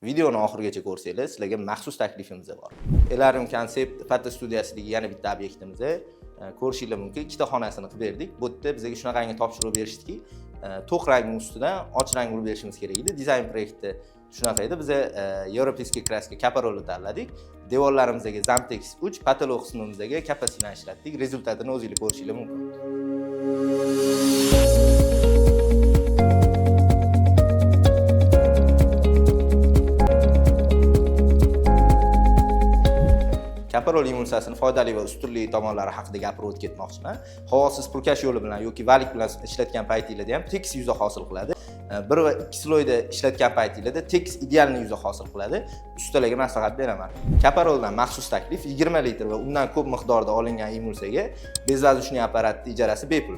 Videoni oxirigacha ko'rsanglar, sizlarga maxsus taklifimiz bor. Elarium Concept Fata studiyasidagi yana bitta obyektimiz. Ko'rishingiz mumkin. Ikkita xonasini qilib berdik. Bu yerda bizga shunaqangi topshiriq berishdiki, to'q rangning ustidan och rang urib berishimiz kerak edi. Dizayn proyekti shunaqa edi. Biz Европейский краска Kaparolni tanladik. Devorlarimizga Zamtex 3, patolog qismimizga Kapasina ishlatdik. Rezultatini o'zingiz ko'rishingiz mumkin. Kaparol emulsiyasining foydali va ustunli tomonlari haqida gapirib o'tib ketmoqchiman. Havosiz purkash yo'li bilan yoki valik bilan ishlatgan paytingizda ham tekis yuza hosil qiladi. 1 va 2 sloyda ishlatgan paytingizda tekis idealni yuza hosil qiladi. Ustalarga maslahat beraman. Kaparoldan maxsus taklif 20 litr va undan ko'p miqdorda olingan emulsiyaga bezlazushniy apparatning ijarasi bepul.